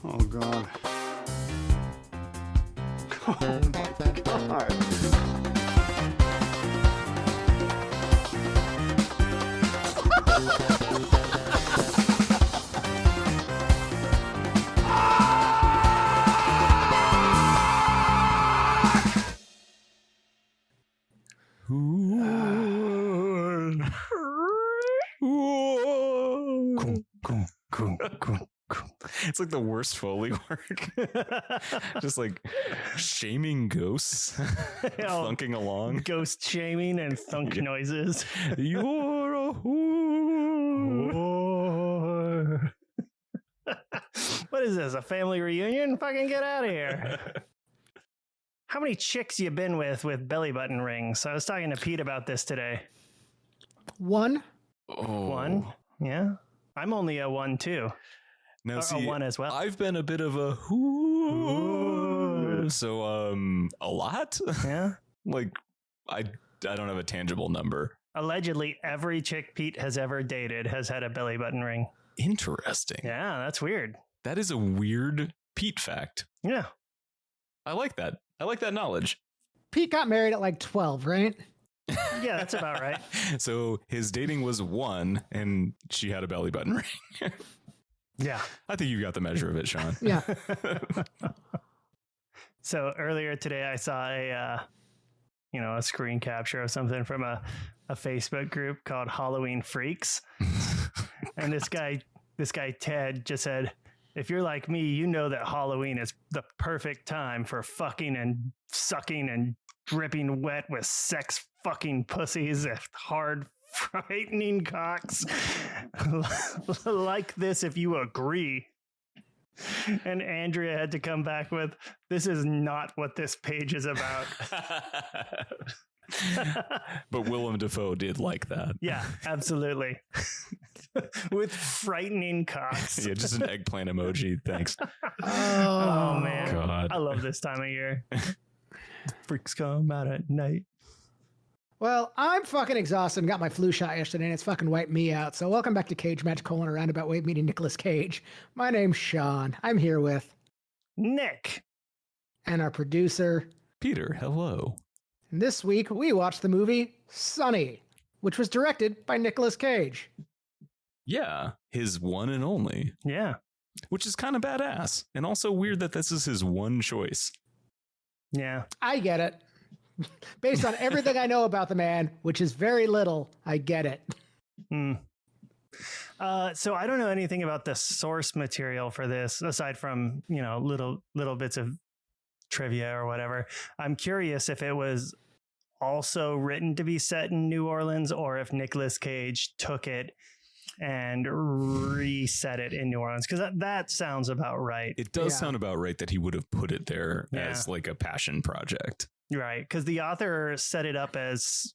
Oh, God. Oh, my God. It's like the worst Foley work. Just like shaming ghosts, thunking along. Ghost shaming and thunk noises. You're a whore. What is this? A family reunion? Fucking get out of here. How many chicks you been with belly button rings? I was talking to Pete about this today. One. Oh. One? Yeah. I'm only a one too. Now, Or see, a one as well. I've been a bit of a whore. So, a lot? Yeah. Like, I don't have a tangible number. Allegedly, every chick Pete has ever dated has had a belly button ring. Interesting. Yeah, that's weird. That is a weird Pete fact. Yeah. I like that. I like that knowledge. Pete got married at like 12, right? Yeah, that's about right. So his dating was one, and she had a belly button ring. Yeah. I think you got the measure of it, Sean. Yeah. So earlier today, I saw a screen capture of something from a Facebook group called Halloween Freaks. And this guy Ted just said, if you're like me, you know that Halloween is the perfect time for fucking and sucking and dripping wet with sex fucking pussies and hard frightening cocks like this if you agree. And Andrea had to come back with, this is not what this page is about. But Willem Dafoe did like that. Yeah, absolutely. With frightening cocks. Yeah, just an eggplant emoji. Thanks. Oh man. God. I love this time of year. Freaks come out at night. Well, I'm fucking exhausted and got my flu shot yesterday and it's fucking wiped me out. So welcome back to Cage Match: A Roundabout Way meeting Nicolas Cage. My name's Sean. I'm here with Nick. and our producer. Peter, hello. And this week we watched the movie Sonny, which was directed by Nicolas Cage. Yeah, his one and only, Yeah. which is kind of badass. And also weird that this is his one choice. Yeah. I get it. Based on everything I know about the man, which is very little, I get it. Hmm. So I don't know anything about the source material for this, aside from, little bits of trivia or whatever. I'm curious if it was also written to be set in New Orleans or if Nicolas Cage took it and reset it in New Orleans, because that sounds about right. It does sound about right that he would have put it there Yeah. as like a passion project. Right, because the author set it up as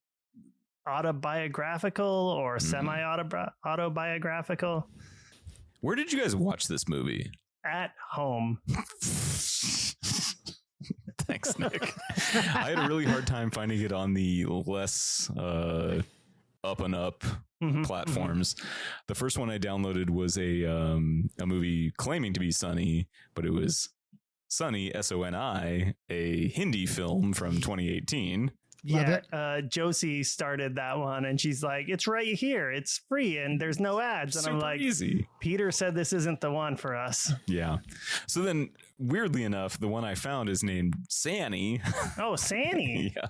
autobiographical or semi-autobiographical. Where did you guys watch this movie? At home. Thanks, Nick. I had a really hard time finding it on the less up and up platforms. The first one I downloaded was a movie claiming to be Sonny, but it was Sonny, Soni, a Hindi film from 2018. Love Josie started that one and she's like, it's right here, it's free and there's no ads. And I'm Super like, easy. Peter said this isn't the one for us. Yeah. So then, weirdly enough, the one I found is named Sanny. Oh, Sanny. Yeah.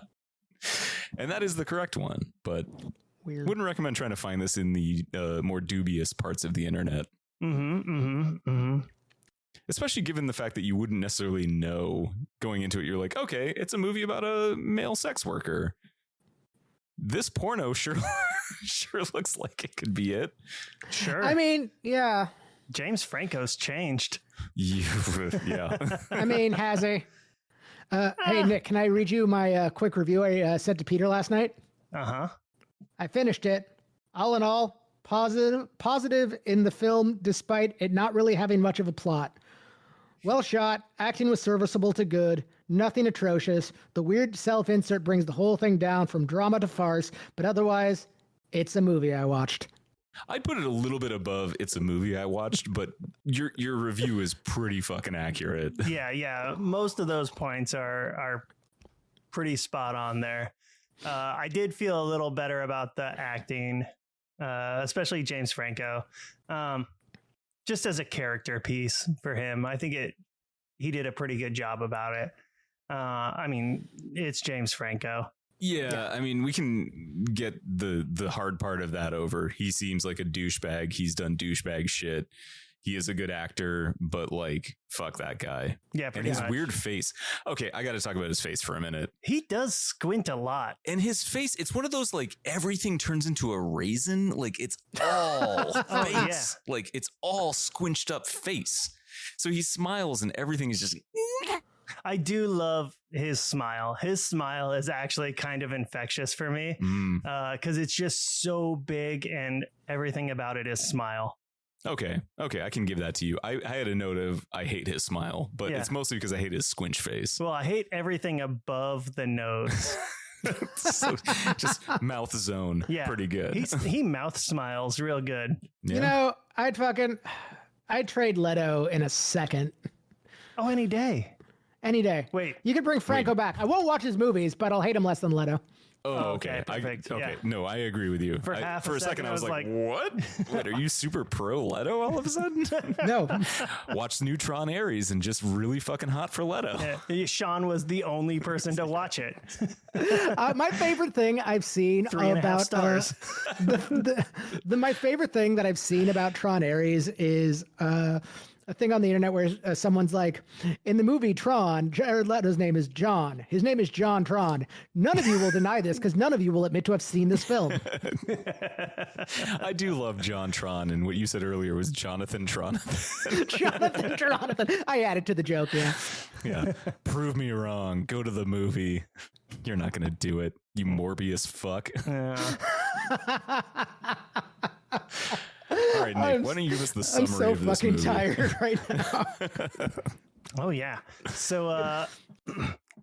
And that is the correct one, but Weird. wouldn't recommend trying to find this in the more dubious parts of the internet. Especially given the fact that you wouldn't necessarily know going into it. You're like, okay, it's a movie about a male sex worker. This porno sure looks like it could be it. Sure. I mean, yeah. James Franco's changed. Yeah. I mean, has he? Hey, Nick, can I read you my quick review I sent to Peter last night? Uh-huh. I finished it. All in all, positive in the film, despite it not really having much of a plot. Well shot, acting was serviceable to good, nothing atrocious. The weird self-insert brings the whole thing down from drama to farce, but otherwise, it's a movie I watched. I'd put it a little bit above It's a Movie I Watched, but your review is pretty fucking accurate. Yeah. Most of those points are pretty spot on there. I did feel a little better about the acting, especially James Franco, just as a character piece for him. I think he did a pretty good job about it. I mean, it's James Franco. Yeah, I mean, we can get the hard part of that over. He seems like a douchebag. He's done douchebag shit. He is a good actor, but like, fuck that guy. Yeah, and his weird face. Okay, I got to talk about his face for a minute. He does squint a lot. And his face, it's one of those like everything turns into a raisin. Like it's all face. Yeah. Like it's all squinched up face. So he smiles and everything is just... I do love his smile. His smile is actually kind of infectious for me because it's just so big and everything about it is smile. Okay, I can give that to you. I had a note of I hate his smile, but it's mostly because I hate his squinch face. Well, I hate everything above the nose. So just mouth zone. Yeah, pretty good. He mouth smiles real good. Yeah. You know, I'd trade Leto in a second. Oh, any day. Any day. Wait. You can bring Franco back. I won't watch his movies, but I'll hate him less than Leto. Oh, okay. Perfect. Okay. Yeah. No, I agree with you. For a second, I was like, what? Wait, are you super pro Leto all of a sudden? No. Watch Neutron Aries and just really fucking hot for Leto. Yeah. Sean was the only person to watch it. My favorite thing I've seen 3.5 stars. My favorite thing that I've seen about Tron Ares is a thing on the internet where someone's like, in the movie Tron, Jared Leto's name is John. His name is John Tron. None of you will deny this because none of you will admit to have seen this film. I do love John Tron, and what you said earlier was Jonathan Tron. Jonathan. I added to the joke, yeah. Yeah. Prove me wrong. Go to the movie. You're not going to do it, you Morbius fuck. All right, Nick, why don't you give us the summary of this movie? I'm so fucking tired right now. Oh, yeah. So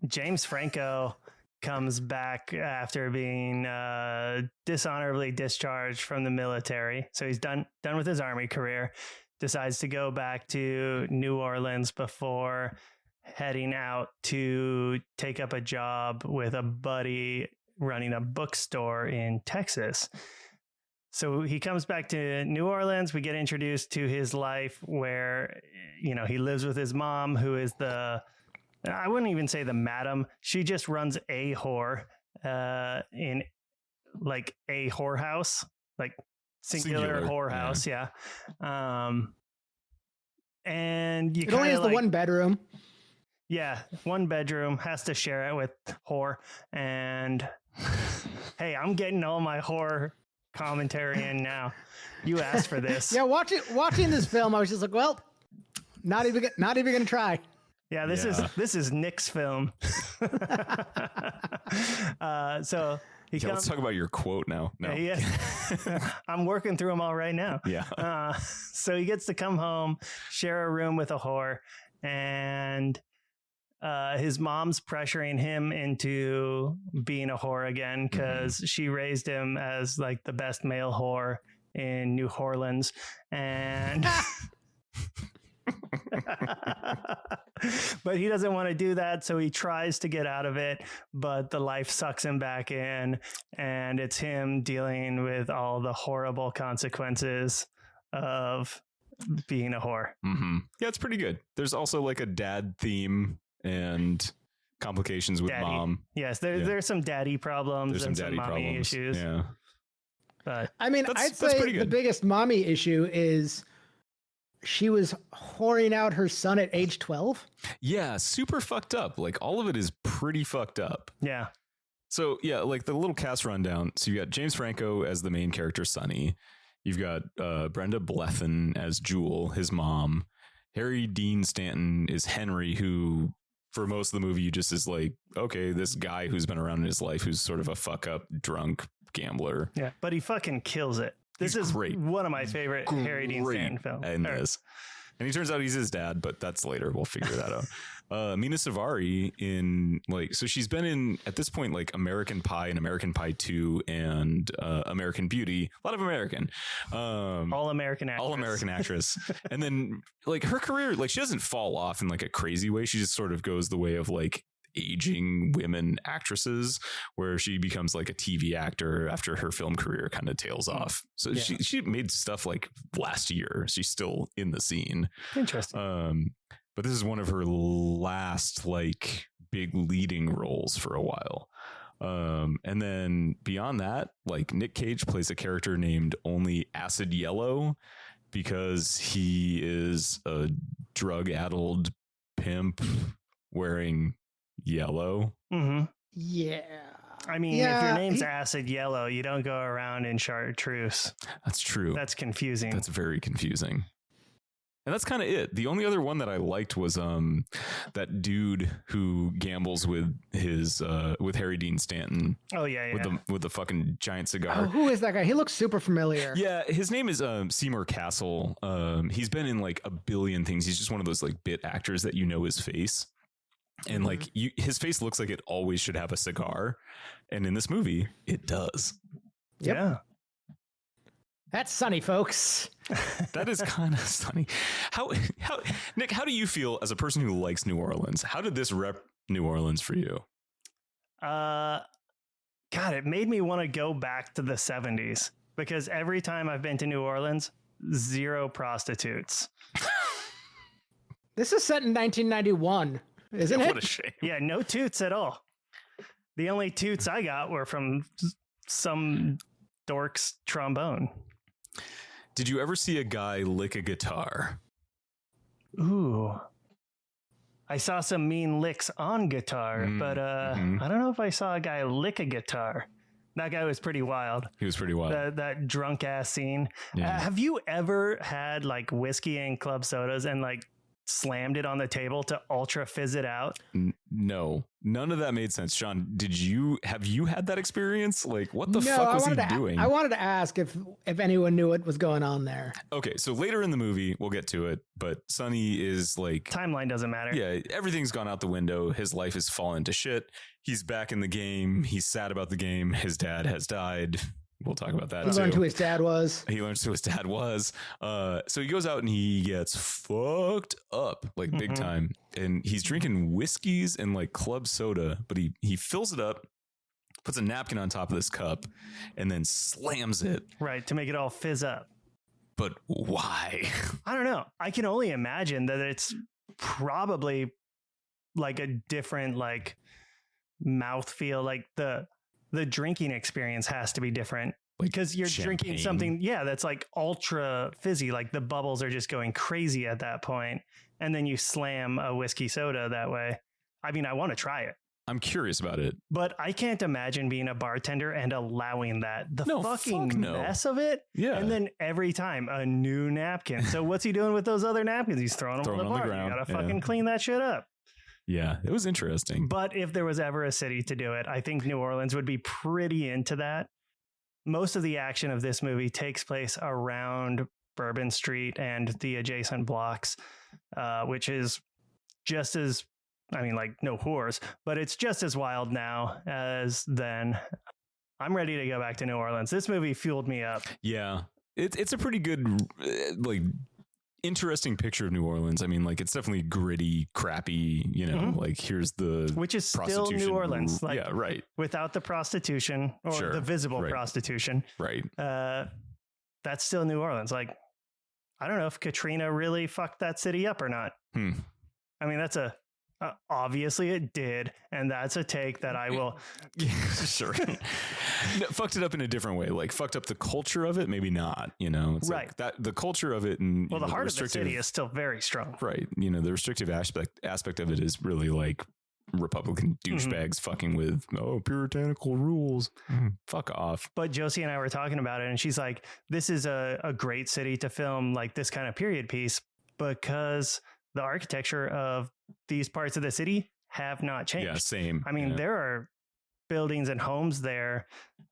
James Franco comes back after being dishonorably discharged from the military. So he's done with his army career, decides to go back to New Orleans before heading out to take up a job with a buddy running a bookstore in Texas. So he comes back to New Orleans. We get introduced to his life where, he lives with his mom, who is I wouldn't even say the madam. She just runs a whore in like a whorehouse, like singular whorehouse. Yeah. And you it only has the one bedroom. Yeah. One bedroom, has to share it with whore. And hey, I'm getting all my whore commentary in now. You asked for this. Yeah, watching this film, I was just like, well, not even gonna try. Yeah, this is Nick's film. So let's talk about your quote now. No, I'm working through them all right now. Yeah. So he gets to come home, share a room with a whore, and his mom's pressuring him into being a whore again because she raised him as like the best male whore in New Orleans. And but he doesn't want to do that. So he tries to get out of it, but the life sucks him back in. And it's him dealing with all the horrible consequences of being a whore. Mm-hmm. Yeah, it's pretty good. There's also like a dad theme and complications with mom. Yes, there's some daddy problems and some mommy issues. Yeah. But I mean, I'd say the biggest mommy issue is she was whoring out her son at age 12. Yeah, super fucked up. Like all of it is pretty fucked up. Yeah. So yeah, like the little cast rundown. So you got James Franco as the main character, Sonny. You've got Brenda Blethyn as Jewel, his mom. Harry Dean Stanton is Henry, who for most of the movie you just is like, okay, this guy who's been around in his life who's sort of a fuck up drunk gambler. Yeah, but he fucking kills it. This is great. One of my favorite Harry Dean Stanton films. And he turns out he's his dad, but that's later. We'll figure that out. Mina Savari in so she's been in at this point like American Pie and American Pie 2 and American Beauty. A lot of American. All American actress. All American actress. And then like her career, like she doesn't fall off in like a crazy way. She just sort of goes the way of like aging women actresses, where she becomes like a TV actor after her film career kind of tails off. So she made stuff like last year. She's still in the scene. Interesting. But this is one of her last like big leading roles for a while. And then beyond that, like Nic Cage plays a character named Only Acid Yellow because he is a drug-addled pimp wearing yellow. Mm-hmm. Yeah. I mean, if your name's Acid Yellow, you don't go around in chartreuse. That's true. That's confusing. That's very confusing. And that's kind of it. The only other one that I liked was that dude who gambles with his with Harry Dean Stanton. Oh yeah, with the fucking giant cigar. Oh, who is that guy? He looks super familiar. Yeah, his name is Seymour Castle. He's been in like a billion things. He's just one of those like bit actors that you know his face. And like his face looks like it always should have a cigar. And in this movie, it does. Yep. Yeah. That's Sonny, folks. That is kind of Sonny. How Nick, how do you feel as a person who likes New Orleans? How did this rep New Orleans for you? God, it made me want to go back to the 70s because every time I've been to New Orleans, zero prostitutes. This is set in 1991, isn't it? What a shame. Yeah, no toots at all. The only toots I got were from some dork's trombone. Did you ever see a guy lick a guitar? Ooh. I saw some mean licks on guitar, but I don't know if I saw a guy lick a guitar. That guy was pretty wild. He was pretty wild. That drunk ass scene. Yeah. Have you ever had like whiskey and club sodas and like slammed it on the table to ultra fizz it out? No, none of that made sense. Sean, have you had that experience? Like, what the No, fuck was he doing? I wanted to ask if anyone knew what was going on there. Okay, so later in the movie, we'll get to it, but Sonny is like... Timeline doesn't matter. Yeah, everything's gone out the window. His life has fallen to shit. He's back in the game. He's sad about the game. His dad has died. We'll talk about that He too. learned who his dad was. He learns who his dad was. So he goes out and he gets fucked up like big time. And he's drinking whiskeys and like club soda, but he fills it up, puts a napkin on top of this cup, and then slams it. Right, to make it all fizz up. But why? I don't know. I can only imagine that it's probably like a different like mouthfeel. Like the drinking experience has to be different because you're drinking something, that's like ultra fizzy. Like the bubbles are just going crazy at that point, and then you slam a whiskey soda that way. I mean, I want to try it. I'm curious about it, but I can't imagine being a bartender and allowing that. The fucking no. mess of it. Yeah. And then every time a new napkin. So what's he doing with those other napkins? He's throwing them on the bar. ground. You gotta fucking clean that shit up. Yeah, it was interesting. But if there was ever a city to do it, I think New Orleans would be pretty into that. Most of the action of this movie takes place around Bourbon Street and the adjacent blocks, which is just as, I mean, like no whores, but it's just as wild now as then. I'm ready to go back to New Orleans. This movie fueled me up. Yeah, it's a pretty good, like, interesting picture of New Orleans. I mean, like, it's definitely gritty, crappy, you know, like here's the which is still New Orleans. Like, yeah, right. Without the prostitution or the visible prostitution. Right. That's still New Orleans. Like, I don't know if Katrina really fucked that city up or not. I mean, that's obviously it did. And that's a take that I will. Yeah, sure. No, fucked it up in a different way. Like fucked up the culture of it. Maybe not, you know, it's right. Like that the culture of it. And well, the heart of the city is still very strong. Right. You know, the restrictive aspect of it is really like Republican douchebags fucking with, puritanical rules. Fuck off. But Josie and I were talking about it and she's like, this is a great city to film like this kind of period piece because the architecture of these parts of the city have not changed. Yeah, same. I mean, there are buildings and homes there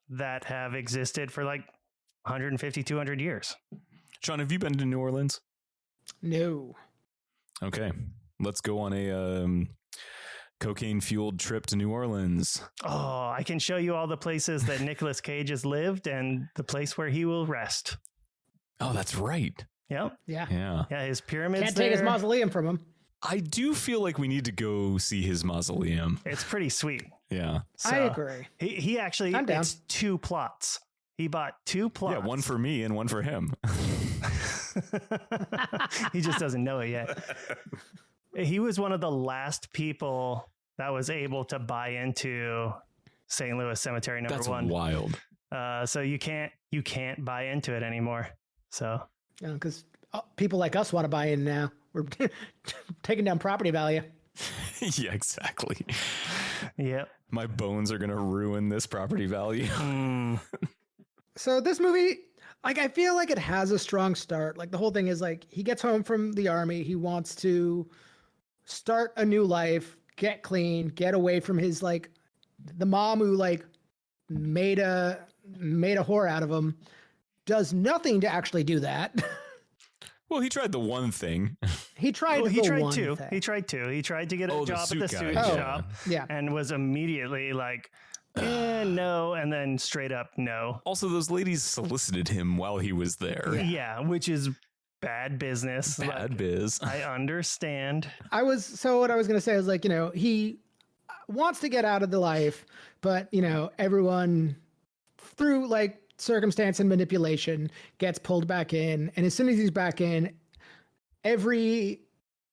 that have existed for like 150, 200 years. Sean, have you been to New Orleans? No. Okay, let's go on a cocaine-fueled trip to New Orleans. Oh, I can show you all the places that Nicolas Cage has lived and the place where he will rest. Oh, that's right. Yep. Yeah. Yeah. Yeah, his pyramids. Can't take his there. mausoleum from him. I do feel like we need to go see his mausoleum. It's pretty sweet. Yeah. So I agree. He actually, I'm down. it's 2 plots. He bought 2 plots. Yeah, one for me and one for him. He just doesn't know it yet. He was one of the last people that was able to buy into St. Louis Cemetery number That's 1. wild. So you can't buy into it anymore. So Because people like us want to buy in now. We're taking down property value. Yeah, exactly. yep. My bones are going to ruin this property value. So this movie, like, I feel like it has a strong start. Like, the whole thing is like, he gets home from the army. He wants to start a new life, get clean, get away from his, like, the mom who, like, made a whore out of him, does nothing to actually do that. Well, he tried the one thing. He tried Well, he the tried one 2. thing. He tried 2. He tried to get a Oh, the job at suit the guy. suit Oh. shop Yeah. and was immediately like, no, and then straight up no. Also, those ladies solicited him while he was there. Yeah, which is bad business. Bad Like, biz. I understand. What I was going to say is, like, he wants to get out of the life, but, everyone through, like, circumstance and manipulation gets pulled back in. And as soon as he's back in, every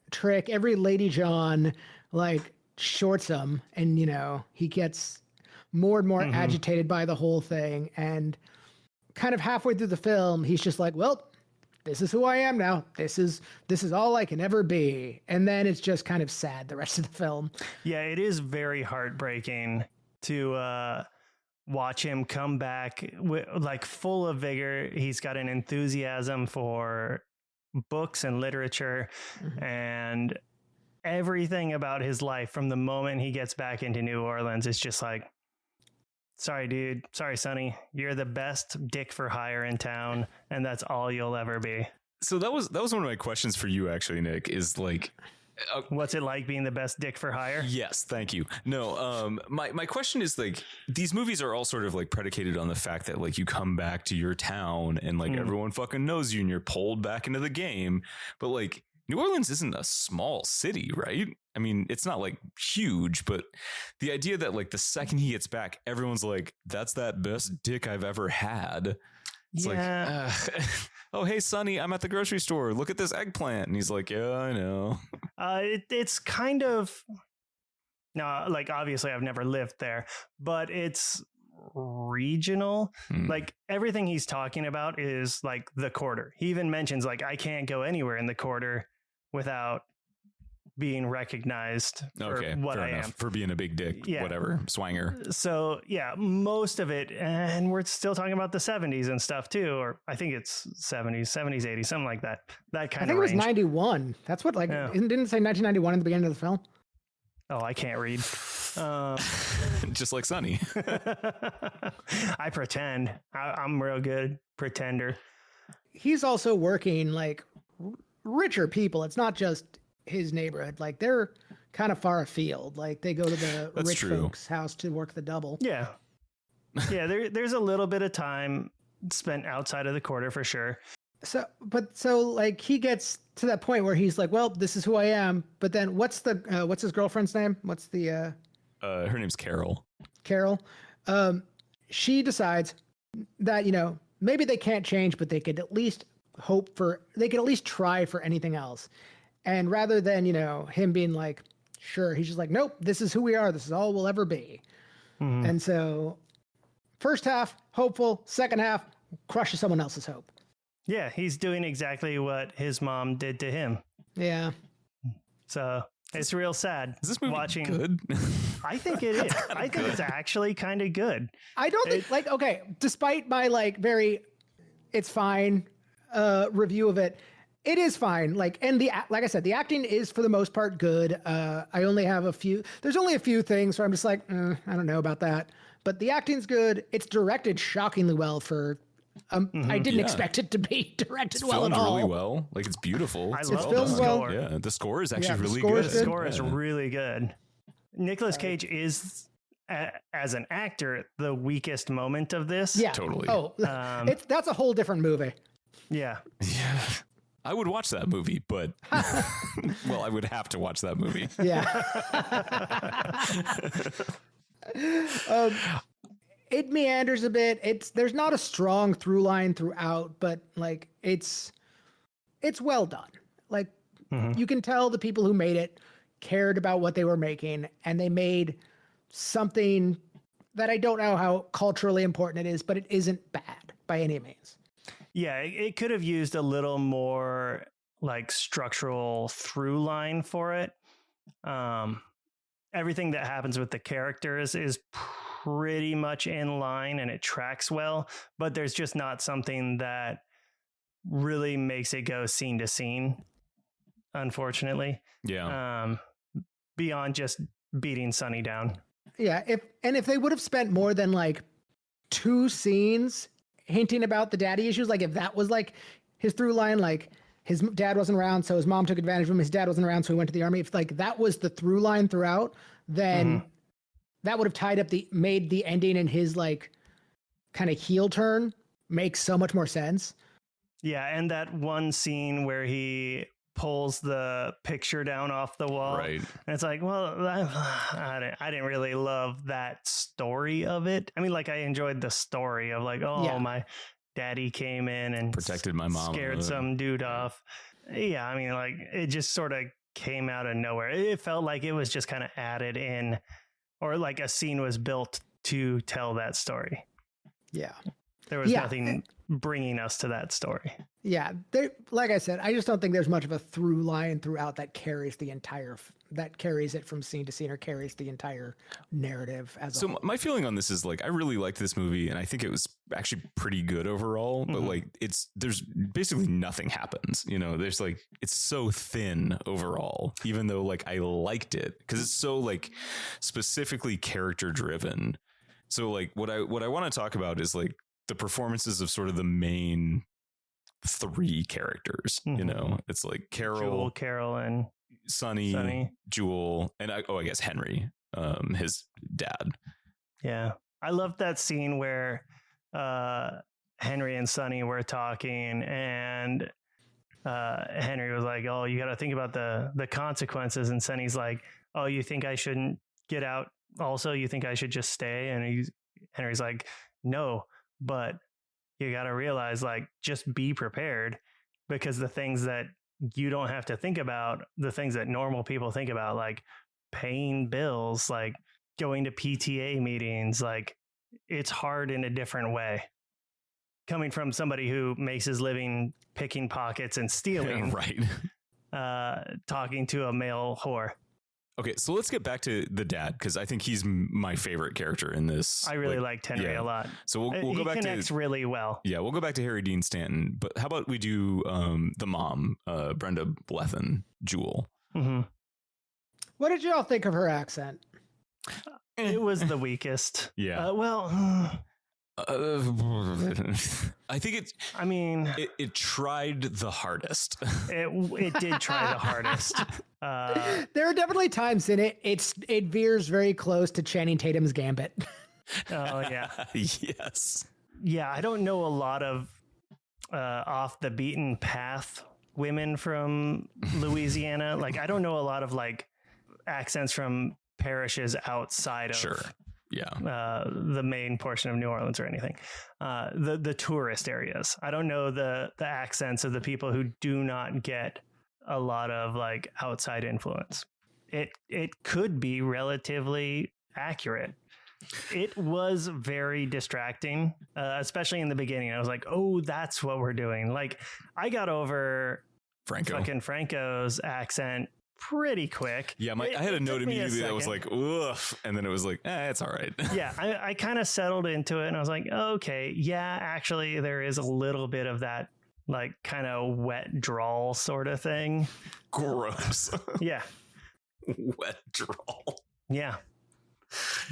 trick, every Lady John, like, shorts him. And, he gets more and more agitated by the whole thing. And kind of halfway through the film, he's just like, well, this is who I am now. This is all I can ever be. And then it's just kind of sad the rest of the film. Yeah, it is very heartbreaking to watch him come back like full of vigor. He's got an enthusiasm for books and literature and everything about his life from the moment he gets back into New Orleans. It's just like, sorry, dude. Sorry, Sonny. You're the best dick for hire in town, and that's all you'll ever be. So that was one of my questions for you, actually, Nick, is like, What's it like being the best dick for hire? yes, thank you. No, my question is, like, these movies are all sort of like predicated on the fact that, like, you come back to your town and, like, everyone fucking knows you and you're pulled back into the game. But, like, New Orleans isn't a small city, right? I mean, it's not like huge, but the idea that, like, the second he gets back, everyone's like, that's that best dick I've ever had. It's like, oh, hey, Sonny, I'm at the grocery store. Look at this eggplant. And he's like, yeah, I know. It's kind of, no, like, obviously I've never lived there, but it's regional. Like, everything he's talking about is like the quarter. He even mentions, like, I can't go anywhere in the quarter without being recognized for Okay, what fair I enough. am. For being a big dick, Yeah. whatever, swanger. So yeah, most of it, and we're still talking about the 70s and stuff too, or I think it's 70s, 80s, something like that. That I kind think of it was range. 91. That's what, like, Yeah. didn't it say 1991 in the beginning of the film? Oh, I can't read. Just like Sonny. I pretend. I'm real good pretender. He's also working, like, richer people. It's not just his neighborhood. Like, they're kind of far afield. Like, they go to the That's rich true. folks' house to work the double. Yeah. Yeah, there's a little bit of time spent outside of the quarter for sure. So like, he gets to that point where he's like, well, this is who I am. But then what's his girlfriend's name? What's the Her name's Carol. Carol? She decides that, maybe they can't change, but they could at least try for anything else. And rather than, him being like, sure, he's just like, nope, this is who we are. This is all we'll ever be. And so first half, hopeful. Second half, crushes someone else's hope. Yeah, he's doing exactly what his mom did to him. Yeah. So it's real sad. Is this movie watching. good? I think it is. I think it's actually kind of good. I don't think, okay, despite my, like, very, it's fine review of it, it is fine. Like, and like I said, the acting is for the most part good. I only have there's only a few things where I'm just like, I don't know about that. But the acting's good. It's directed shockingly well for I didn't expect it to be directed well at filmed all. really well. Like, it's beautiful. I It's love well the done. score. Yeah, the score is actually Yeah, the really score good. is The good. score is really good. Nicolas Cage is, as an actor, the weakest moment of this. Yeah, Totally. Oh, that's a whole different movie. Yeah. Yeah. I would watch that movie, but well, I would have to watch that movie. Yeah. It meanders a bit. There's not a strong through line throughout, but like it's well done. Like you can tell the people who made it cared about what they were making, and they made something that I don't know how culturally important it is, but it isn't bad by any means. Yeah, it could have used a little more like structural through line for it. Everything that happens with the characters is pretty much in line and it tracks well, but there's just not something that really makes it go scene to scene, unfortunately. Yeah. Beyond just beating Sonny down. Yeah, if they would have spent more than like 2 scenes hinting about the daddy issues, like if that was like his through line, like his dad wasn't around, so his mom took advantage of him, his dad wasn't around, so he went to the army. If like that was the through line throughout, then that would have tied up made the ending and his like kind of heel turn make so much more sense. Yeah, and that one scene where he pulls the picture down off the wall. Right. And it's like, well, I didn't really love that story of it. I mean, like I enjoyed the story of like, oh, my daddy came in and Protected my mom. scared some dude off. Yeah, I mean, like it just sort of came out of nowhere. It felt like it was just kind of added in, or like a scene was built to tell that story. Yeah. There was nothing bringing us to that story. Yeah, like I said, I just don't think there's much of a through line throughout that carries it from scene to scene or carries the entire narrative as a whole. My feeling on this is like I really liked this movie and I think it was actually pretty good overall, but like there's basically nothing happens, you know. There's like it's so thin overall, even though like I liked it because it's so like specifically character driven. So like what I want to talk about is like the performances of sort of the main 3 characters. You know, it's like Carol, and Sonny, Jewel, and I guess Henry, his dad. Yeah, I loved that scene where Henry and Sonny were talking, and Henry was like, "Oh, you got to think about the consequences," and Sonny's like, "Oh, you think I shouldn't get out? Also, you think I should just stay?" And Henry's like, "No, but you got to realize, like, just be prepared, because the things that you don't have to think about, the things that normal people think about, like paying bills, like going to PTA meetings, like it's hard in a different way. Coming from somebody who makes his living picking pockets and stealing, right? Talking to a male whore." Okay, so let's get back to the dad because I think he's my favorite character in this. I really liked Henry a lot. So we'll go back to connects really well. Yeah, we'll go back to Harry Dean Stanton. But how about we do the mom, Brenda Blethyn, Jewel? What did y'all think of her accent? It was the weakest. Yeah. I think it tried the hardest. It did try the hardest. There are definitely times in it veers very close to Channing Tatum's Gambit. Oh yeah. Yes. Yeah, I don't know a lot of off the beaten path women from Louisiana. Like I don't know a lot of like accents from parishes outside of the main portion of New Orleans or anything. The tourist areas. I don't know the accents of the people who do not get a lot of like outside influence. It could be relatively accurate. It was very distracting, especially in the beginning. I was like, oh, that's what we're doing. Like I got over fucking Franco's accent pretty quick. Yeah, I had a note immediately that was like, ugh, and then it was like, it's all right. Yeah, I kind of settled into it and I was like, okay, yeah, actually there is a little bit of that like kind of wet drawl sort of thing. Gross. Yeah. Wet drawl. Yeah.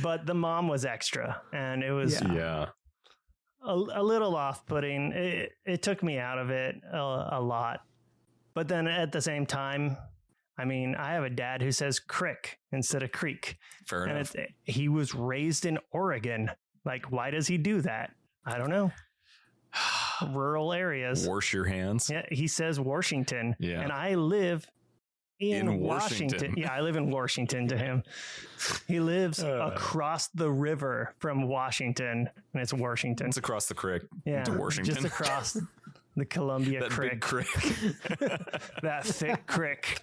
But the mom was extra and it was a little off-putting. It took me out of it a lot. But then at the same time, I mean, I have a dad who says crick instead of creek. Fair enough. He was raised in Oregon. Like, why does he do that? I don't know. Rural areas. Wash your hands. Yeah, he says Washington. Yeah. And I live in Washington. Washington. Yeah, I live in Washington to him. He lives across the river from Washington, and it's Washington. It's across the creek to Washington. Just across the Columbia that Creek. big creek. That thick crick.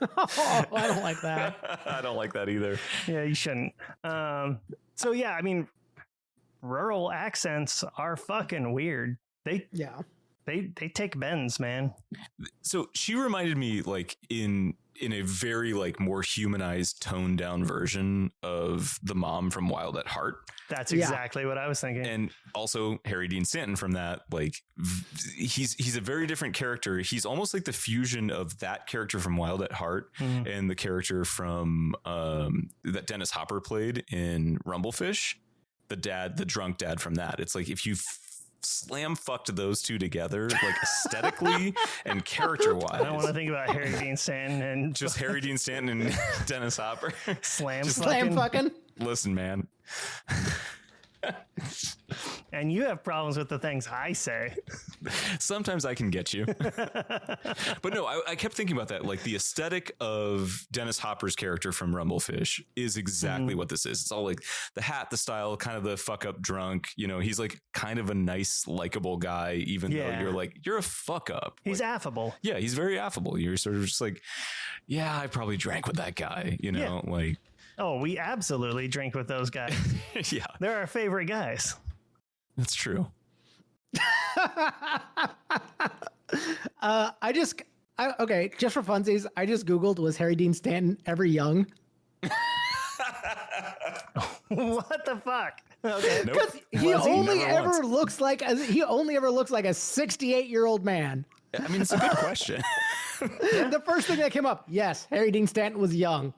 Oh, I don't like that. I don't like that either. Yeah, you shouldn't. So yeah, I mean, rural accents are fucking weird. They take bends, man. So she reminded me like in a very like more humanized, toned down version of the mom from Wild at Heart. That's exactly what I was thinking. And also Harry Dean Stanton from that. Like he's a very different character. He's almost like the fusion of that character from Wild at Heart and the character from that Dennis Hopper played in Rumblefish. The drunk dad from that. It's like if you slam fucked those two together, like aesthetically and character wise. I don't want to think about Harry Dean Stanton and just Harry Dean Stanton and Dennis Hopper. Slam fucking. Listen, man. And you have problems with the things I say. Sometimes I can get you. But no, I kept thinking about that. Like the aesthetic of Dennis Hopper's character from Rumblefish is exactly what this is. It's all like the hat, the style, kind of the fuck up drunk. You know, he's like kind of a nice, likable guy, even though you're like, you're a fuck up. He's like, affable. Yeah, he's very affable. You're sort of just like, yeah, I probably drank with that guy, you know, like. Oh, we absolutely drink with those guys. Yeah. They're our favorite guys. That's true. Okay, just for funsies, I just Googled, was Harry Dean Stanton ever young? What the fuck? Okay. Nope. He only Never ever once. looks like a 68-year-old man. I mean, it's a good question. The first thing that came up, yes, Harry Dean Stanton was young.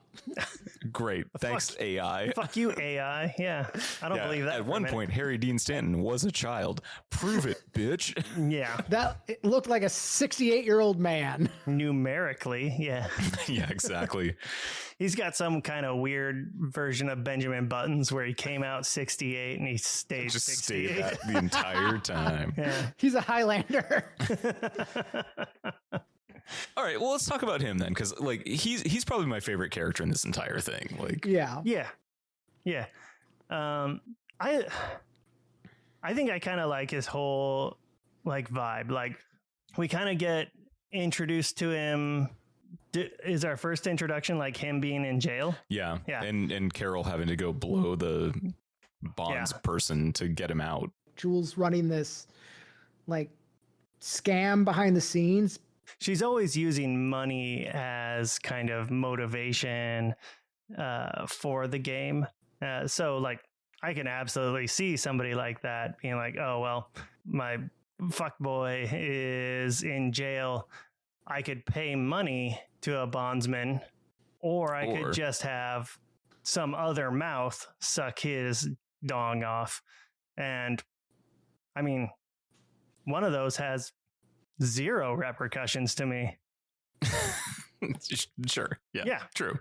Great. Thanks, AI. Fuck you, AI. Yeah. I don't believe that. At one point, Harry Dean Stanton was a child. Prove it, bitch. Yeah. It looked like a 68-year-old man. Numerically. Yeah. Yeah, exactly. He's got some kind of weird version of Benjamin Buttons where he came out 68 and he stayed Just 68. stayed that the entire time. Yeah. He's a Highlander. All right, well, let's talk about him then, because like he's probably my favorite character in this entire thing. Like, Yeah. I think I kind of like his whole like vibe. Like we kind of get introduced to him. Is our first introduction like him being in jail? yeah, Yeah. and Carol having to go blow the bonds person to get him out. Jules running this like scam behind the scenes. She's always using money as kind of motivation for the game. So like I can absolutely see somebody like that being like, oh, well, my fuckboy is in jail. I could pay money to a bondsman, or I could just have some other mouth suck his dong off. And I mean, one of those has zero repercussions to me. Sure. Yeah. Yeah. True.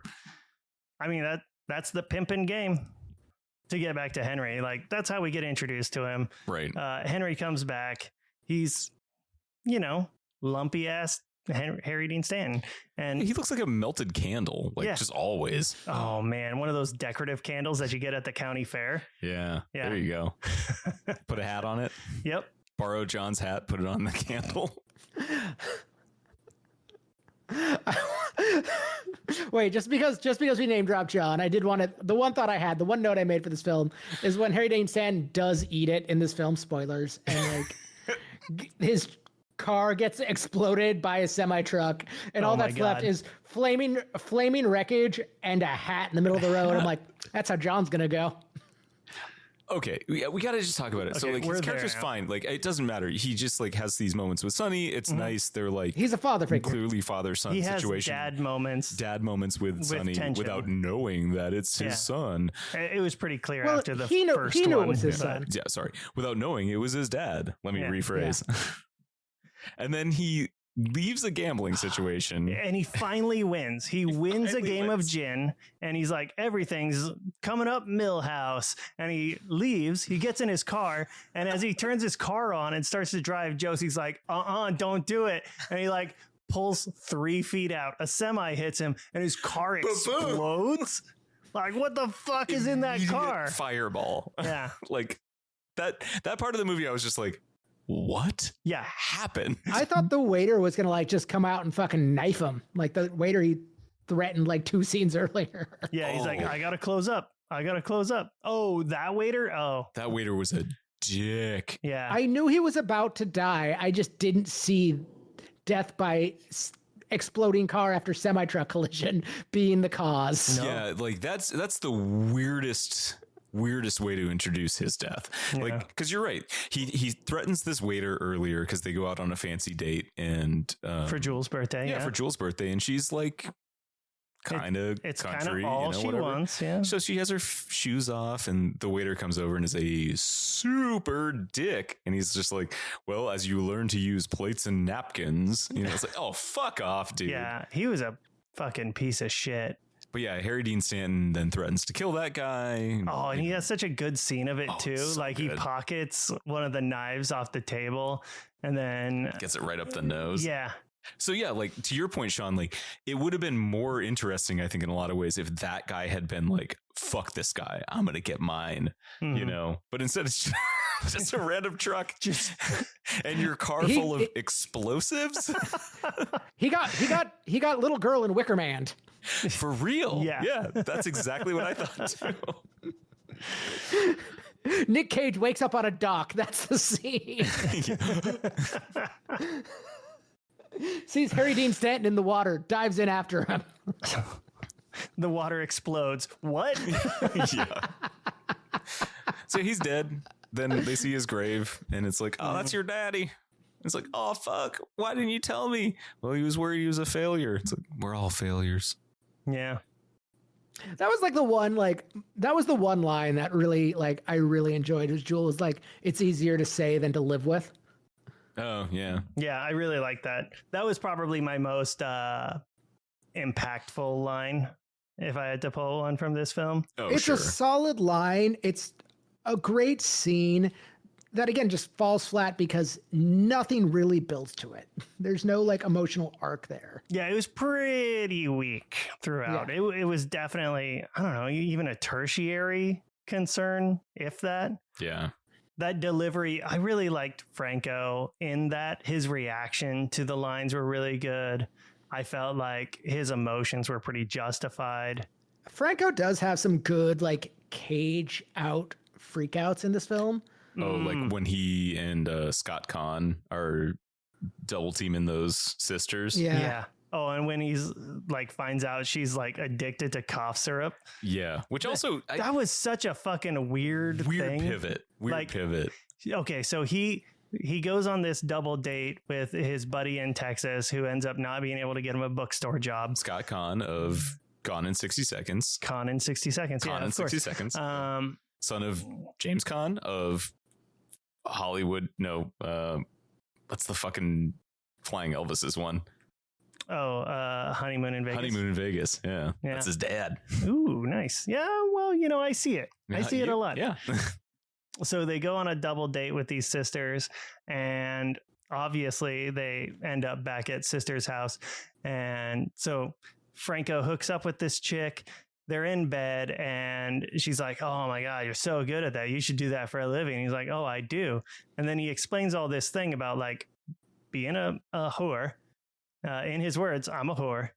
I mean, that's the pimping game. To get back to Henry, like that's how we get introduced to him. Right. Henry comes back. He's, lumpy ass Harry Dean Stanton. And He looks like a melted candle, like just always. oh man, one of those decorative candles that you get at the county fair. Yeah. Yeah. There you go. Put a hat on it. Yep. Borrow John's hat. Put it on the candle. Wait, just because we name dropped John, I did want to. The one thought I had, the one note I made for this film is when Harry Dean Stanton does eat it in this film. Spoilers, and like his car gets exploded by a semi truck, and all that's left is flaming wreckage and a hat in the middle of the road. I'm like, that's how John's gonna go. Okay, we got to just talk about it. So Okay, like we're his there character's now. fine. Like it doesn't matter. He just like has these moments with Sonny. It's nice. They're like He's a father figure. clearly father-son He has situation. dad moments. Dad moments with Sonny tension. without knowing that it's his Yeah. son. It was pretty clear Well, after the he first knew one. it was his but- son. Yeah, sorry. Without knowing it was his dad. Let me Yeah. rephrase. And then he leaves a gambling situation. And he finally wins. He wins a finally game of wins. gin, and he's like, everything's coming up Millhouse. And he leaves. He gets in his car, and as he turns his car on and starts to drive, Josie's like, don't do it. And he like pulls 3 feet out. A semi hits him, and his car explodes. Like, what the fuck is in that Immediate car? Fireball. Yeah. Like that part of the movie, I was just like, what Yeah. happened? I thought the waiter was gonna like just come out and fucking knife him, like the waiter he threatened like 2 scenes earlier. Yeah. He's like, Oh. I got to close up. Oh, that waiter? Oh, That waiter was a dick. yeah. I knew he was about to die. I just didn't see death by exploding car after semi truck collision being the cause. Yeah, like that's the weirdest way to introduce his death. Like, because you're right, he threatens this waiter earlier because they go out on a fancy date and For Jules' birthday. yeah, Yeah. for Jules' birthday, and she's like kind of It's kind country, of all you know, she whatever. wants. Yeah. So she has her shoes off, and the waiter comes over and is a super dick. And he's just like, well, as you learn to use plates and napkins, you know, it's like, oh, fuck off, dude. Yeah. He was a fucking piece of shit. But yeah, Harry Dean Stanton then threatens to kill that guy. Oh, and he has such a good scene of it Oh, too. it's so Like he good. pockets one of the knives off the table and then Gets it right up the nose. yeah. So yeah, like to your point, Sean, like it would have been more interesting, I think, in a lot of ways, if that guy had been like, fuck this guy, I'm gonna get mine, you Mhm. know. But instead it's just a random truck Just and your car He- full of explosives. He got little girl in Wicker Man. For real. Yeah. That's exactly what I thought too. Nic Cage wakes up on a dock. That's the scene. Sees Harry Dean Stanton in the water, dives in after him. the water explodes. What? Yeah. So he's dead. Then they see his grave and it's like, oh, that's your daddy. It's like, oh, fuck. Why didn't you tell me? Well, he was worried he was a failure. It's like, we're all failures. Yeah. That was like the one, that was the one line that really, I really enjoyed. Was Jewel was like, it's easier to say than to live with. Oh, yeah. Yeah, I really like that. That was probably my most impactful line if I had to pull one from this film. Oh, It's sure. a solid line. It's a great scene that again just falls flat because nothing really builds to it. There's no emotional arc there. Yeah, it was pretty weak throughout. Yeah. It was definitely, I don't know, even a tertiary concern, if that. Yeah. That delivery, I really liked Franco in that. His reaction to the lines were really good. I felt like his emotions were pretty justified. Franco does have some good Cage out freakouts in this film. Oh, like when he and Scott Conn are double teaming those sisters. Yeah. Oh, and when he's finds out she's addicted to cough syrup. Yeah. Which also, That was such a fucking weird thing. pivot. Weird pivot. Okay, so he goes on this double date with his buddy in Texas who ends up not being able to get him a bookstore job. Scott Conn of Gone in 60 Seconds. Con in 60 seconds. Conn yeah, in of 60 course. Seconds. Um, Son of James Conn of Hollywood. No, what's the fucking Flying Elvis's one? Honeymoon in Vegas. Honeymoon in Vegas. Yeah. Yeah. That's his dad. Ooh, nice. Yeah, well, I see it. I see it a lot. Yeah. So they go on a double date with these sisters, and obviously they end up back at sister's house. And so Franco hooks up with this chick. They're in bed and she's like, oh my God, you're so good at that. You should do that for a living. He's like, oh, I do. And then he explains all this thing about being a whore. In his words, I'm a whore.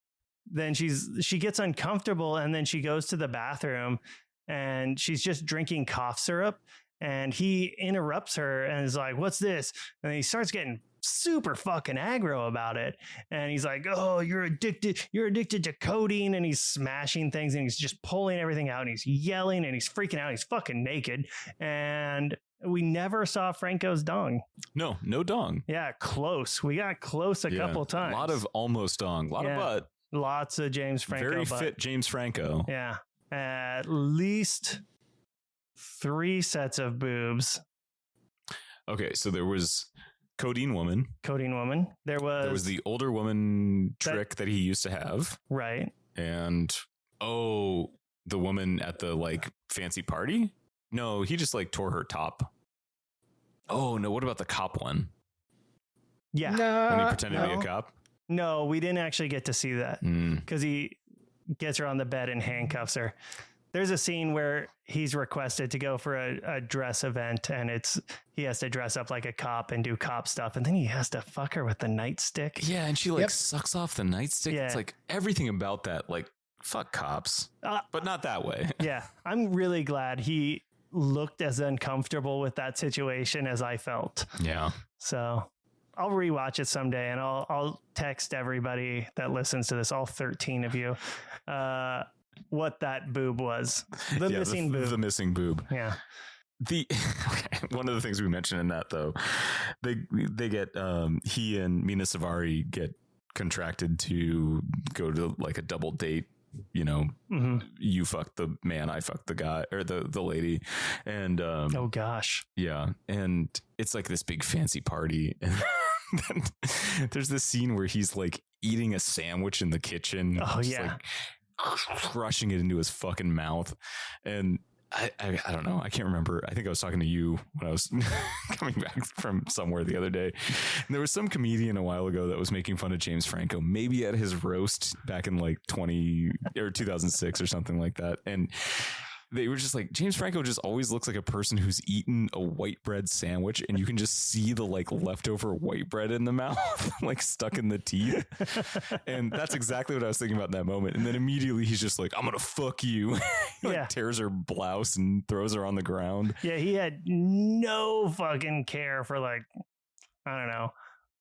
Then she gets uncomfortable and then she goes to the bathroom and she's just drinking cough syrup. and he interrupts her and is like, "What's this?" And he starts getting super fucking aggro about it. And he's like, "Oh, you're addicted to codeine." And he's smashing things and he's just pulling everything out and he's yelling and he's freaking out. He's fucking naked. And we never saw Franco's dong. No dong. Yeah, close. We got close a couple times. A lot of almost dong. A lot of butt. Lots of James Franco. Very butt. fit James Franco. Yeah. At least 3 sets of boobs. Okay, so there was Codeine Woman. There was the older woman trick that he used to have. Right. And the woman at the like fancy party? No, he just like tore her top. Oh no, what about the cop one? Yeah. No, When he pretended to be a cop? No, we didn't actually get to see that because he gets her on the bed and handcuffs her. There's a scene where he's requested to go for a dress event and he has to dress up like a cop and do cop stuff. And then he has to fuck her with the nightstick. Yeah. And she like sucks off the nightstick. Yeah. It's like everything about that, like fuck cops, but not that way. Yeah. I'm really glad he looked as uncomfortable with that situation as I felt. Yeah. So I'll rewatch it someday and I'll text everybody that listens to this, all 13 of you, what that boob was. The missing boob. The missing boob. Yeah. One of the things we mentioned in that though, they get he and Mina Savari get contracted to go to like a double date. You know, you fuck the man, I fuck the guy or the lady, and oh gosh, yeah, and it's like this big fancy party. And then there's this scene where he's like eating a sandwich in the kitchen. Oh just, yeah. like, crushing it into his fucking mouth. And I don't know. I can't remember. I think I was talking to you when I was coming back from somewhere the other day. And there was some comedian a while ago that was making fun of James Franco, maybe at his roast back in like 2006 or something like that. And they were just like, James Franco just always looks like a person who's eaten a white bread sandwich and you can just see the like leftover white bread in the mouth, like stuck in the teeth. And that's exactly what I was thinking about in that moment. And then immediately he's just like, "I'm going to fuck you." He like tears her blouse and throws her on the ground. Yeah. He had no fucking care for like, I don't know,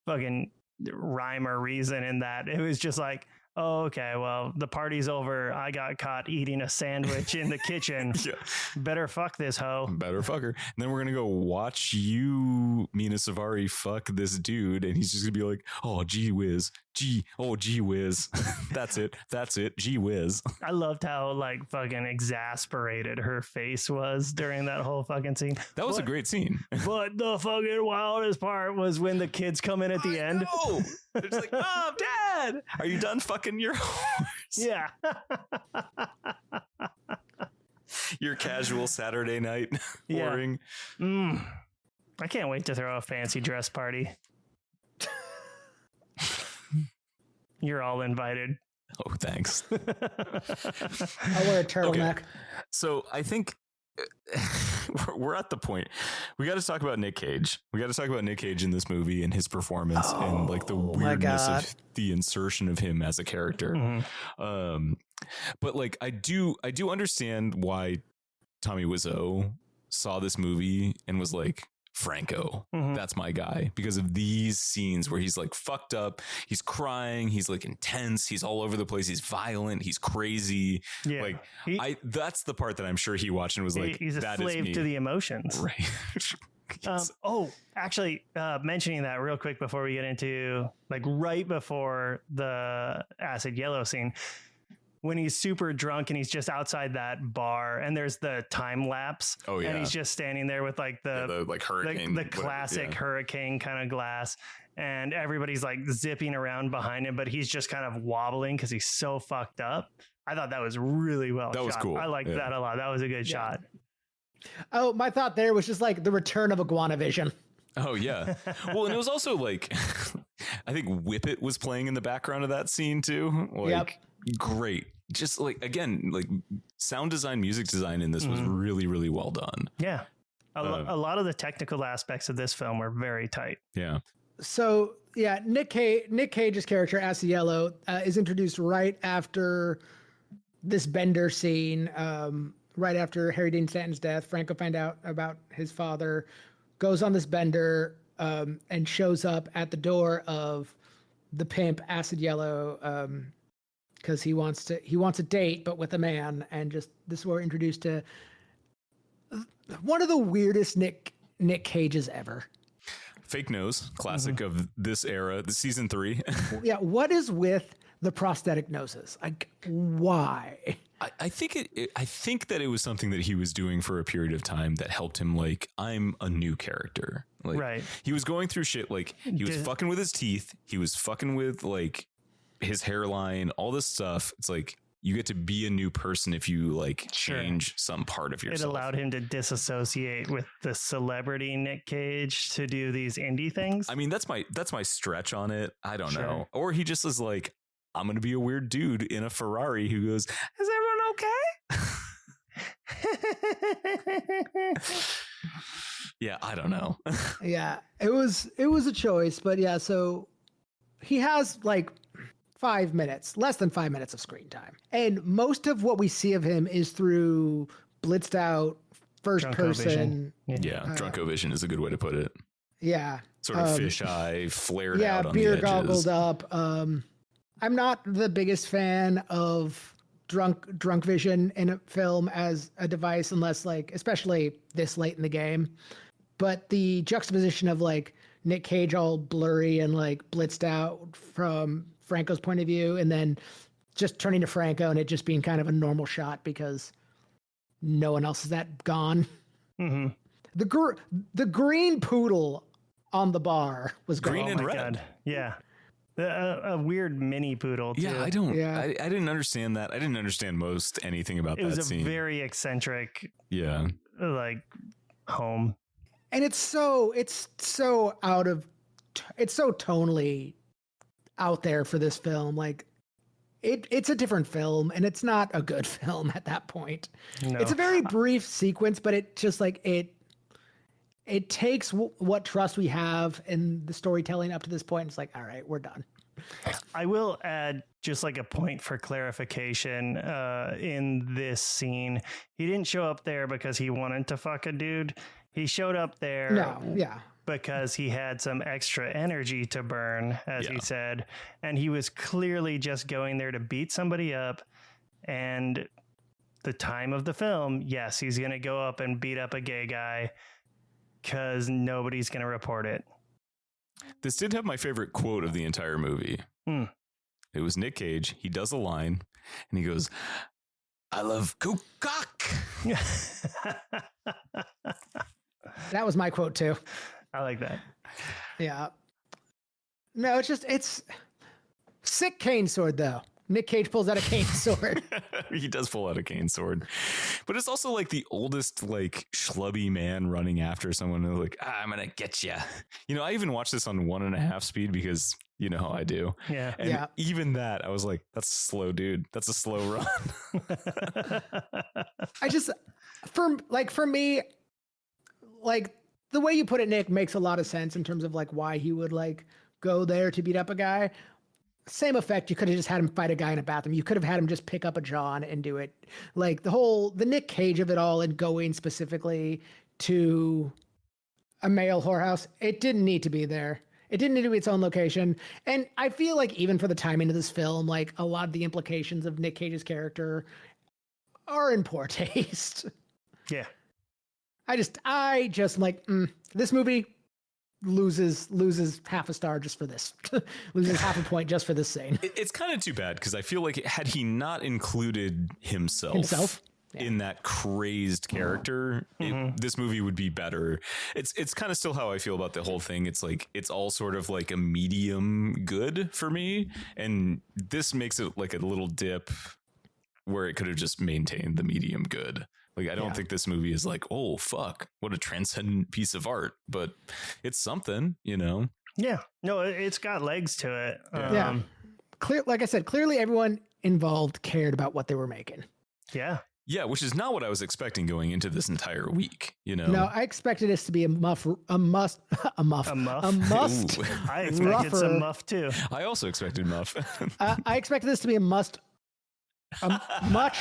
fucking rhyme or reason in that. It was just like, "Oh, okay, well, the party's over. I got caught eating a sandwich in the kitchen. Yeah. Better fuck this hoe. Better fuck her." And then we're going to go watch you, Mina Savari, fuck this dude. And he's just going to be like, "Oh, gee whiz. Gee whiz." That's it. Gee whiz. I loved how like fucking exasperated her face was during that whole fucking scene. That was a great scene. But the fucking wildest part was when the kids come in at the end. Oh, it's like, "Oh, Dad, are you done fucking your horse?" Yeah. Your casual Saturday night Yeah. whoring. I can't wait to throw a fancy dress party. You're all invited. Oh, thanks. I wear a turtleneck. Okay. So I think we're at the point. We got to talk about Nic Cage. We got to talk about Nic Cage in this movie and his performance and like the weirdness of the insertion of him as a character. But like I do understand why Tommy Wiseau saw this movie and was like, "Franco, that's my guy," because of these scenes where he's like fucked up, he's crying, he's like intense, he's all over the place, he's violent, he's crazy. Yeah. Like that's the part that I'm sure he watched and was like, he's a "That slave is me." to the emotions. Right. Actually, mentioning that real quick before we get into like right before the acid yellow scene, when he's super drunk and he's just outside that bar and there's the time lapse. Oh yeah. And he's just standing there with like the like hurricane, the classic hurricane kind of glass. And everybody's like zipping around behind him, but he's just kind of wobbling because he's so fucked up. I thought that was really well shot. Was cool. I liked that a lot. That was a good shot. Oh, my thought there was just like the return of Iguana Vision. Oh yeah. Well, and it was also like, I think Whip It was playing in the background of that scene too. Like, great. Just like, again, like sound design, music design in this was really, really well done. Yeah. A lot of the technical aspects of this film were very tight. Yeah. So yeah, Nic Cage's character Asiello is introduced right after this Bender scene, right after Harry Dean Stanton's death. Franco find out about his father, goes on this bender, and shows up at the door of the pimp Acid Yellow, because he wants a date, but with a man. And just this is where we're introduced to one of the weirdest Nic Cages ever. Fake nose, classic of this era, the season 3. Yeah, what is with the prosthetic noses? Like, why? I think I think that it was something that he was doing for a period of time that helped him. Like, I'm a new character. Like, Right. He was going through shit. Like, he was fucking with his teeth. He was fucking with like his hairline. All this stuff. It's like you get to be a new person if you like change some part of yourself. It allowed him to disassociate with the celebrity Nic Cage to do these indie things. I mean, that's my stretch on it. I don't know. Or he just is like, I'm going to be a weird dude in a Ferrari who goes, is everyone okay? Yeah, I don't know. Yeah, it was a choice, but yeah, so he has like 5 minutes, less than 5 minutes of screen time. And most of what we see of him is through blitzed out first person. Yeah, Drunko-vision is a good way to put it. Yeah. Sort of fisheye, flared out on beer the edges. goggled up. I'm not the biggest fan of drunk vision in a film as a device, unless like, especially this late in the game. But the juxtaposition of like Nic Cage all blurry and like blitzed out from Franco's point of view, and then just turning to Franco and it just being kind of a normal shot because no one else is that gone. Mm-hmm. The green poodle on the bar was Green gone. and red. God. Yeah. A weird mini poodle too. Yeah, I didn't understand that. I didn't understand most anything about that scene. It was a very eccentric, yeah, like home. And it's so tonally out there for this film. Like it's a different film, and it's not a good film at that point. No. It's a very brief sequence, but it just like it takes what trust we have in the storytelling up to this point. It's like, all right, we're done. I will add just like a point for clarification in this scene. He didn't show up there because he wanted to fuck a dude. He showed up there because he had some extra energy to burn, as he said. And he was clearly just going there to beat somebody up. And the time of the film, yes, he's going to go up and beat up a gay guy because nobody's going to report it. This did have my favorite quote of the entire movie. It was Nic Cage. He does a line and he goes, I love cock. That was my quote too. I like that. Yeah. No, it's sick cane sword though. Nic Cage pulls out a cane sword. He does pull out a cane sword, but it's also like the oldest, like schlubby man running after someone who's like, I'm going to get you. You know, I even watched this on 1.5 speed because you know how I do. Yeah. And even that, I was like, that's a slow dude. That's a slow run. For me, like the way you put it, Nick, makes a lot of sense in terms of like why he would like go there to beat up a guy. Same effect. You could have just had him fight a guy in a bathroom. You could have had him just pick up a John and do it. Like the Nic Cage of it all and going specifically to a male whorehouse. It didn't need to be there. It didn't need to be its own location. And I feel like even for the timing of this film, like a lot of the implications of Nic Cage's character are in poor taste. Yeah. I just like, this movie loses half a star just for this. Loses half a point just for this scene. It's kind of too bad because I feel like had he not included himself in that crazed character, this movie would be better. It's kind of still how I feel about the whole thing. It's like it's all sort of like a medium good for me, and this makes it like a little dip where it could have just maintained the medium good. Like, I don't think this movie is like, oh, fuck, what a transcendent piece of art, but it's something, you know? Yeah. No, it's got legs to it. Yeah. Like I said, clearly everyone involved cared about what they were making. Yeah. Yeah, which is not what I was expecting going into this entire week, you know? No, I expected this to be a must. Ooh. I expected some muff too. I also expected muff. I expected this to be a must much.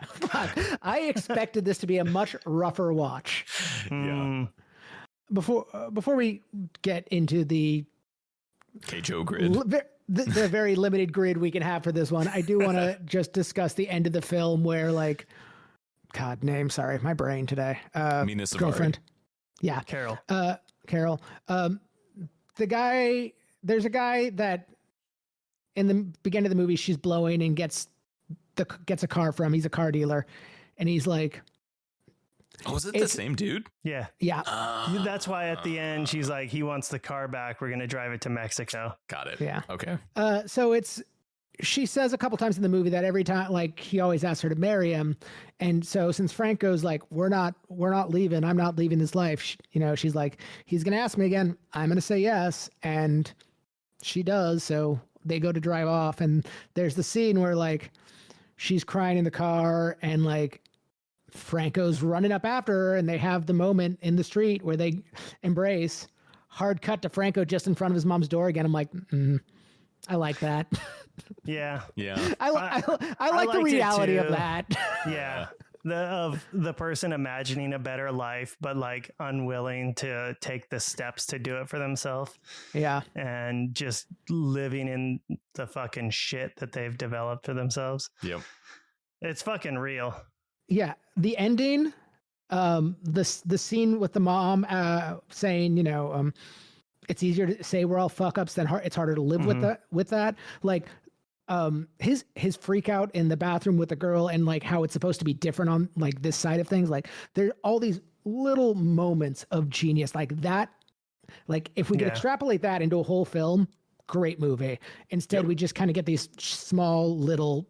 Fuck, I expected this to be a much rougher watch. Yeah. Before we get into the KJO grid. the very limited grid we can have for this one, I do want to just discuss the end of the film where, like, God name, sorry, my brain today. Mina Savari. Girlfriend. Yeah. Carol. Carol. There's a guy that in the beginning of the movie she's blowing and gets a car from. He's a car dealer, and he's like, Oh, is it the same dude? Yeah. yeah, That's why at the end she's like, he wants the car back. We're going to drive it to Mexico. Got it. yeah. Okay. So she says a couple times in the movie that every time, like, he always asks her to marry him. And so since Franco's like, we're not leaving, I'm not leaving this life. She's like, he's going to ask me again. I'm going to say yes. And she does. So they go to drive off, and there's the scene where, like, she's crying in the car and, like, Franco's running up after her, and they have the moment in the street where they embrace. Hard cut to Franco just in front of his mom's door again. I'm like, I like that. Yeah. Yeah. I like the liked it reality of too. that. Yeah. Of the person imagining a better life, but like unwilling to take the steps to do it for themselves, Yeah. and just living in the fucking shit that they've developed for themselves. Yep. It's fucking real. Yeah. The ending, the scene with the mom saying, it's easier to say we're all fuck ups than it's harder to live with that. Like, his freak out in the bathroom with the girl, and like how it's supposed to be different on like this side of things. Like, there are all these little moments of genius like that. Like, if we could extrapolate that into a whole film, great movie. Instead, we just kind of get these small little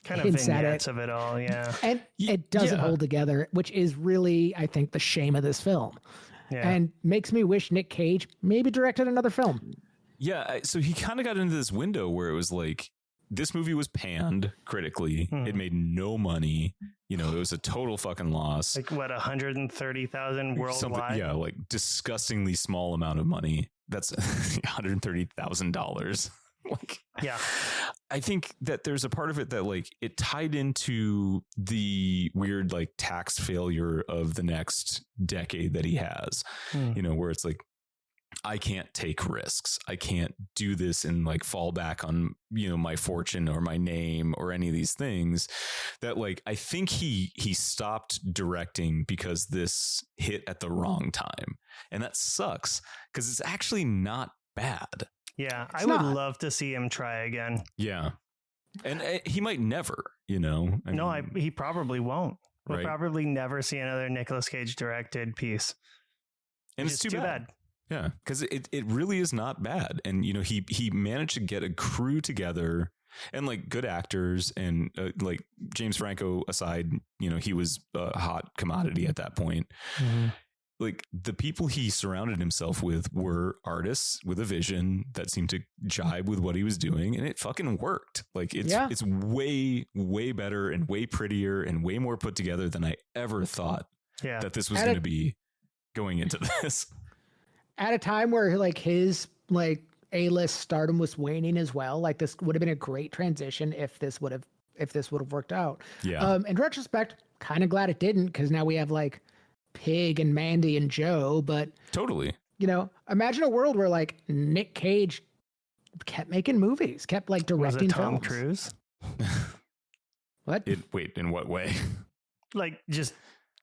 Kind of hints at vignettes it. of it all. Yeah. And it doesn't Yeah. hold together, which is really, I think, the shame of this film. Yeah. And makes me wish Nic Cage maybe directed another film. Yeah. So he kind of got into this window where it was like, this movie was panned critically. It made no money. It was a total fucking loss. Like what, 130,000 worldwide? Yeah, like disgustingly small amount of money. That's $130,000. Like, Yeah. I think that there's a part of it that like it tied into the weird like tax failure of the next decade that he has, where it's like, I can't take risks. I can't do this and like fall back on, my fortune or my name or any of these things that like, I think he stopped directing because this hit at the wrong time. And that sucks because it's actually not bad. Yeah. I It's would not. love to see him try again. Yeah. And he might never, I mean, He probably won't. We'll Right. probably never see another Nicolas Cage directed piece. and it's too bad. Yeah, because it really is not bad. And, he managed to get a crew together and like good actors and like James Franco aside, he was a hot commodity at that point. Like the people he surrounded himself with were artists with a vision that seemed to jibe with what he was doing. And it fucking worked. Like it's way, way better and way prettier and way more put together than I ever thought Yeah. that this was going to be going into this. At a time where like his like A-list stardom was waning as well. Like, this would have been a great transition if this would have worked out. Yeah. In retrospect, kind of glad it didn't, because now we have like Pig and Mandy and Joe. But Totally. imagine a world where like Nic Cage kept making movies, kept like Was directing it Tom films. Cruise? What? Wait, in what way? Like just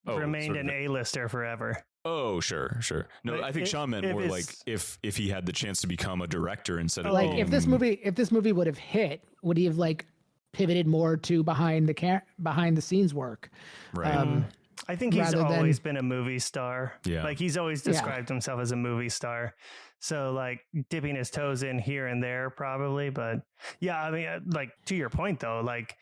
Oh, remained sort of an A-lister forever. Oh, sure. No, Like, I think Sean meant if more it's- like if he had the chance to become a director instead of Like, being, if this movie would have hit, would he have like pivoted more to behind the scenes work? right. I think he's Rather than- always been a movie star. Yeah. Like he's always described himself as a movie star. So like dipping his toes in here and there probably, but yeah, I mean, like to your point though, like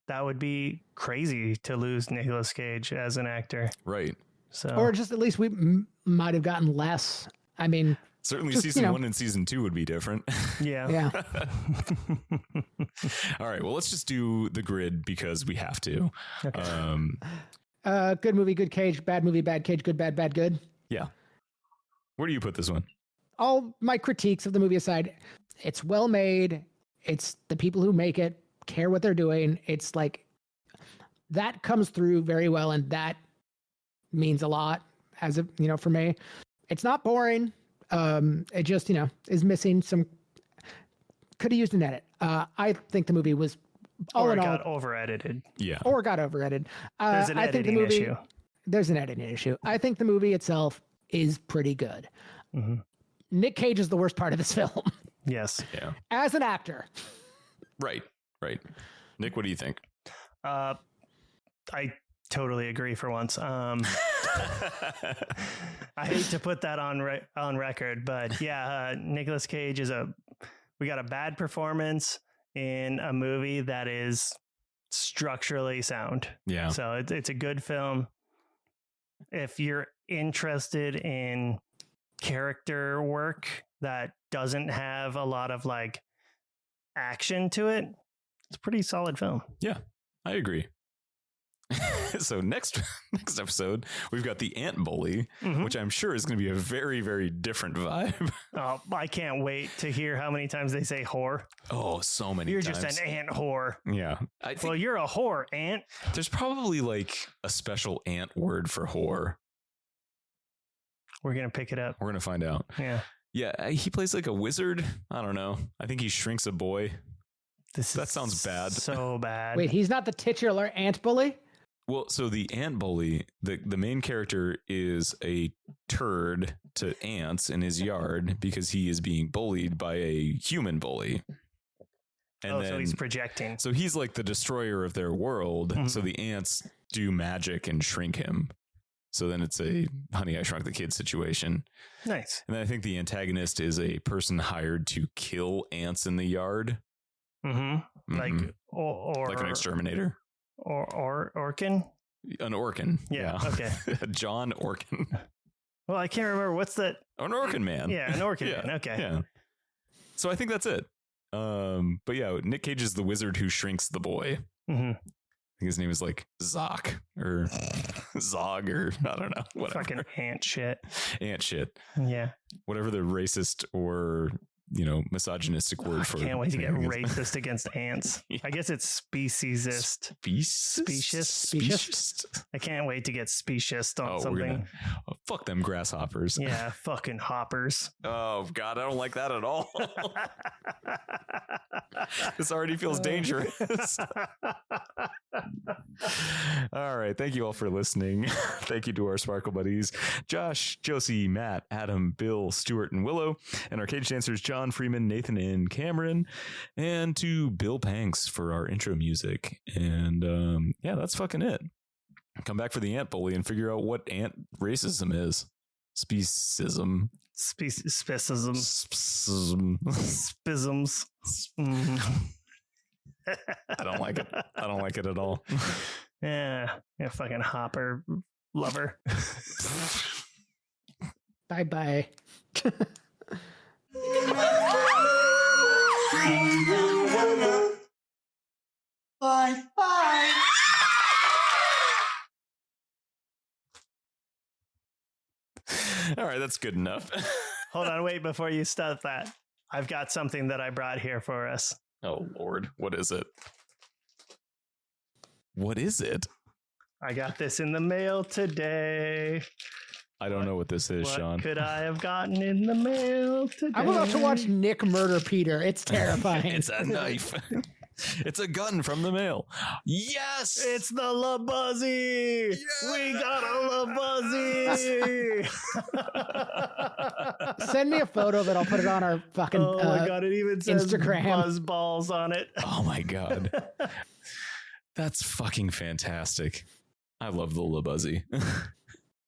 that would be crazy to lose Nicolas Cage as an actor. Right. So Or just at least we might have gotten less. I mean, Certainly Just, season 1 and season 2 would be different. yeah. yeah. All right. Well, let's just do the grid because we have to. Good movie, good Cage. Bad movie, bad Cage. Good, bad, bad, good. Yeah. Where do you put this one? All my critiques of the movie aside, it's well made. It's the people who make it care what they're doing. It's like that comes through very well, and that means a lot as a, you know, for me. It's not boring. It just, you know, is missing some, could have used an edit. I think the movie was all in all got over edited. Yeah. or got over edited. There's an I think the editing movie, issue. there's an editing issue. I think the movie itself is pretty good. Mm-hmm. Nic Cage is the worst part of this film Yes. Yeah. as an actor. Right. Nick, what do you think? I totally agree for once. I hate to put that on record, but yeah, Nicolas Cage we got a bad performance in a movie that is structurally sound. Yeah. So it's a good film. If you're interested in character work that doesn't have a lot of like action to it, it's a pretty solid film. Yeah, I agree. So next episode, we've got the Ant Bully, which I'm sure is going to be a very, very different vibe. Oh, I can't wait to hear how many times they say whore. Oh, so many You're times. just an ant whore. Yeah. I think Well, you're a whore, ant. there's probably like a special ant word for whore. We're going to pick it up. We're going to find out. Yeah. Yeah, he plays like a wizard. I don't know. I think he shrinks a boy. That sounds bad. So bad. Wait, he's not the titular ant bully? Well, so the ant bully, the main character is a turd to ants in his yard because he is being bullied by a human bully. And so he's projecting. So he's like the destroyer of their world. Mhm. So the ants do magic and shrink him. So then it's a Honey, I Shrunk the Kid situation. Nice. And then I think the antagonist is a person hired to kill ants in the yard. Mm-hmm. Like, Mhm. or Like an exterminator. or Orkin. An Orkin. Yeah, okay. John Orkin. Well, I can't remember what's that. An Orkin man. Yeah, an Orkin Yeah, man. Okay. Yeah. So I think that's it. But yeah, Nic Cage is the wizard who shrinks the boy. Mm-hmm. I think his name is like Zoc or Zog or I don't know. Whatever. Fucking ant shit. Ant shit. Yeah. Whatever the racist or, you know, misogynistic word for Can't wait to get thing is. racist against ants. Yeah. I guess it's speciesist. Specious? Specious. I can't wait to get specious on Oh, we're something. gonna fuck them grasshoppers. Yeah, fucking hoppers. Oh God, I don't like that at all. This already feels dangerous. All right. Thank you all for listening. Thank you to our Sparkle Buddies, Josh, Josie, Matt, Adam, Bill, Stuart, and Willow, and our cage dancers, John, Freeman, Nathan, and Cameron, and to Bill Panks for our intro music. And yeah, that's fucking it. Come back for the ant bully and figure out what ant racism is. Specism. Specism. Spism. Spisms. Mhm. I don't like it. I don't like it at all. Yeah, fucking hopper lover. Bye bye. Bye. Bye. All right, that's good enough. Hold on, wait, before you start that. I've got something that I brought here for us. Oh Lord, what is it? What is it? I got this in the mail today. I don't know what this is, What Sean. could I have gotten in the mail today? I'm about to watch Nick murder Peter. It's terrifying. It's a knife. It's a gun from the mail. Yes, It's the LaBuzzy. We got a LaBuzzy. Send me a photo of it. I'll put it on our fucking Oh my God, it even says Instagram. buzz balls on it. Oh my God, that's fucking fantastic. I love the LaBuzzy.